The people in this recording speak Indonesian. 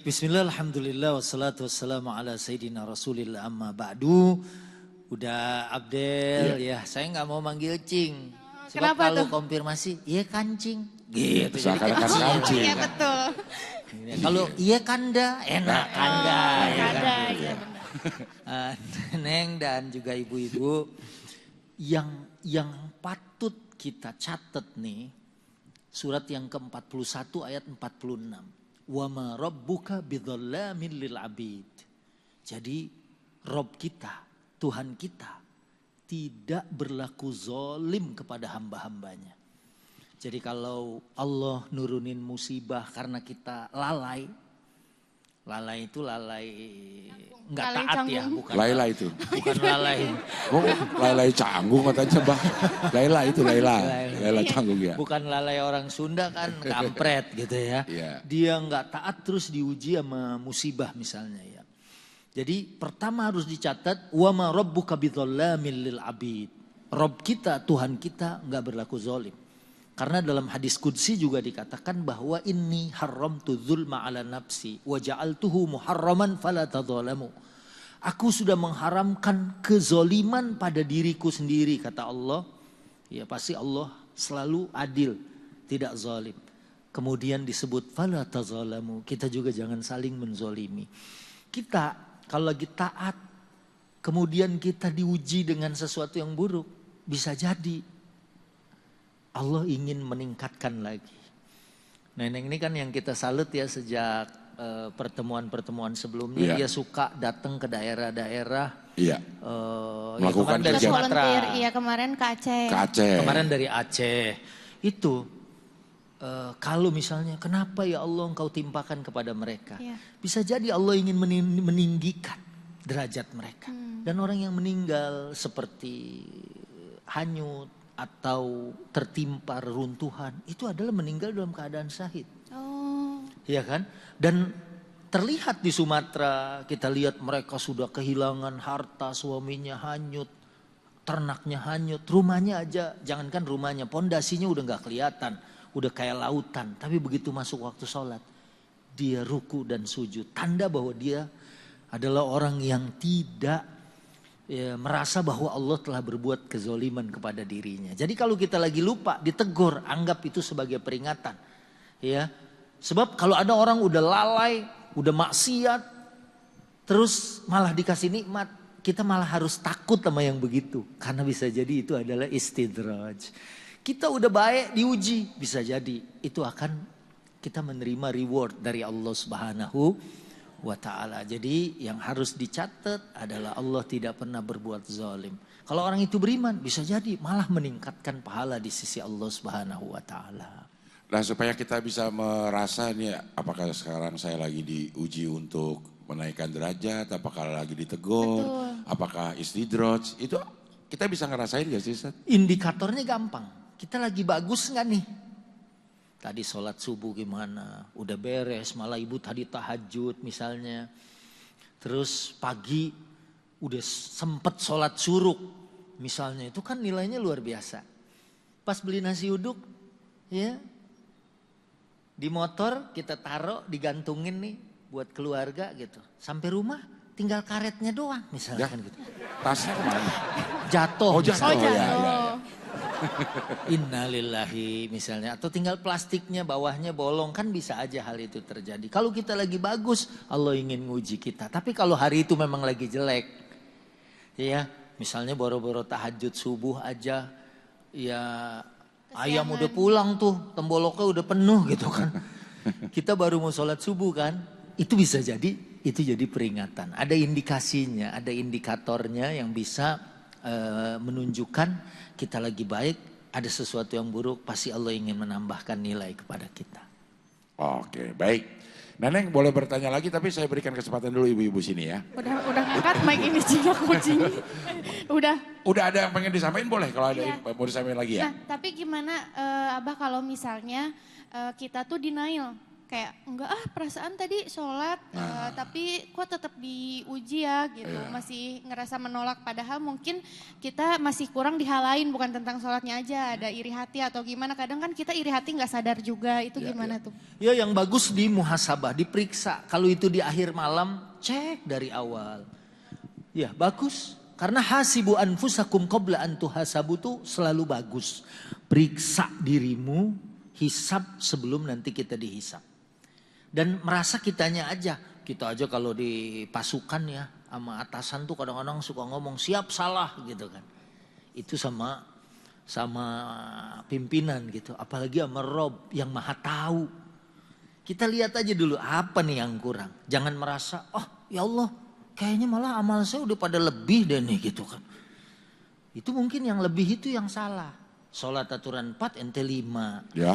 Bismillah, alhamdulillah, wassalatu wassalamu ala sayyidina rasulillah amma ba'du. Udah Abdel ya, saya nggak mau manggil Cing. Sebab Kenapa kalau tuh? konfirmasi, iya kancing. Gitu, jadi Seakan-akan kecil. kancing. Iya betul. Kalau iya kanda, enak kanda. Ya kan? Ada, iya benar. Neng dan juga ibu-ibu, yang patut kita catat nih, surat yang ke-41 ayat 46. Wa ma rabbuka bidzallamin lil abid. Jadi Rob kita, Tuhan kita tidak berlaku zalim kepada hamba-hambanya. Jadi kalau Allah nurunin musibah karena kita lalai itu lalai enggak Lalai taat ya, canggung. bukan Laila itu. bukan lalai. Oh, Laila canggung katanya Mbak. Laila itu Laila canggung ya. Bukan lalai orang Sunda kan kampret gitu ya. Iya. Dia nggak taat terus diuji sama musibah misalnya ya. Jadi pertama harus dicatat wa ma rabbuka bidzallamin lil abid. Rob kita, Tuhan kita nggak berlaku zalim. Karena dalam hadis qudsi juga dikatakan bahwa inni haramtu dzulma ala nafsi wa ja'altuhu muharraman fala tadzalamu. Aku sudah mengharamkan kezoliman pada diriku sendiri kata Allah. Ya pasti Allah selalu adil, tidak zalim. Kemudian disebut fala tadzalamu. Kita juga jangan saling menzolimi. Kita kalau lagi taat kemudian kita diuji dengan sesuatu yang buruk, bisa jadi Allah ingin meningkatkan lagi. Neneng ini kan yang kita salut ya sejak pertemuan-pertemuan sebelumnya. Iya. Dia suka datang ke daerah-daerah. Iya. Ya Melakukan kemarin dari Kita kegiatan. Sumatera. volunteer, iya kemarin ke Aceh. Ke Aceh. Kemarin dari Aceh. Itu kalau misalnya kenapa ya Allah engkau timpakan kepada mereka. Iya. Bisa jadi Allah ingin meninggikan derajat mereka. Dan orang yang meninggal seperti hanyut atau tertimpa reruntuhan itu adalah meninggal dalam keadaan syahid. Oh, Iya kan? Dan terlihat di Sumatera kita lihat mereka sudah kehilangan harta, suaminya hanyut, ternaknya hanyut, rumahnya aja jangankan rumahnya, pondasinya udah nggak kelihatan, udah kayak lautan. Tapi begitu masuk waktu sholat, dia ruku dan sujud, tanda bahwa dia adalah orang yang tidak merasa bahwa Allah telah berbuat kezoliman kepada dirinya. Jadi kalau kita lagi lupa ditegur, anggap itu sebagai peringatan. Ya. Sebab kalau ada orang udah lalai, udah maksiat, terus malah dikasih nikmat, kita malah harus takut sama yang begitu. Karena bisa jadi itu adalah istidraj. Kita udah baik diuji, bisa jadi itu akan kita menerima reward dari Allah Subhanahu wa ta'ala. Jadi yang harus dicatat adalah Allah tidak pernah berbuat zalim. Kalau orang itu beriman bisa jadi malah meningkatkan pahala di sisi Allah Subhanahu wa ta'ala. Nah supaya kita bisa merasa nih apakah sekarang saya lagi diuji untuk menaikkan derajat, apakah lagi ditegur, Betul. apakah istidraj, itu kita bisa ngerasain gak sih Ustaz? Indikatornya gampang. Kita lagi bagus nggak nih? Tadi sholat subuh gimana? Udah beres, malah ibu tadi tahajud misalnya. Terus pagi udah sempet sholat suruk misalnya. Itu kan nilainya luar biasa. Pas beli nasi uduk ya di motor kita taruh digantungin nih buat keluarga gitu. Sampai rumah tinggal karetnya doang misalnya. Ya. Kan gitu. Tasnya kemana? Jatuh. Oh, jatuh. misalnya. Oh, ya, ya. Innalillahi misalnya. Atau tinggal plastiknya bawahnya bolong. Kan bisa aja hal itu terjadi. Kalau kita lagi bagus Allah ingin nguji kita. Tapi kalau hari itu memang lagi jelek. Ya misalnya boro-boro tahajud subuh aja. Ya ayam udah pulang tuh. Temboloknya udah penuh gitu kan. Kita baru mau sholat subuh kan. Itu bisa jadi. Itu jadi peringatan. Ada indikasinya. Ada indikatornya yang bisa menunjukkan kita lagi baik, ada sesuatu yang buruk, pasti Allah ingin menambahkan nilai kepada kita. Oke baik. Neneng boleh bertanya lagi tapi saya berikan kesempatan dulu ibu-ibu sini ya. udah ngangkat mic ini Cina kucing. Udah. Udah ada yang pengen disampaikan boleh kalau ada Iya. yang mau disampaikan lagi ya. Nah, tapi gimana Abah kalau misalnya kita tuh denial kayak enggak perasaan tadi sholat tapi kok tetap diuji ya gitu. Masih ngerasa menolak padahal mungkin kita masih kurang di hal lain bukan tentang sholatnya aja. Ada iri hati atau gimana. Kadang kan kita iri hati nggak sadar juga itu gimana tuh. Ya yang bagus di muhasabah, diperiksa. Kalau itu di akhir malam cek dari awal. Ya bagus. Karena hasibu anfusakum qabla an tuhasabu tuh selalu bagus. Periksa dirimu, hisab sebelum nanti kita dihisab. Dan merasa kitanya aja. Kita aja kalau di pasukan ya sama atasan tuh kadang-kadang suka ngomong siap salah gitu kan. Itu sama pimpinan gitu. Apalagi sama Rob yang maha tahu. Kita lihat aja dulu apa nih yang kurang. Jangan merasa oh ya Allah kayaknya malah amal saya udah pada lebih deh nih gitu kan. Itu mungkin yang lebih itu yang salah. Sholat aturan 4 ente 5. Ya.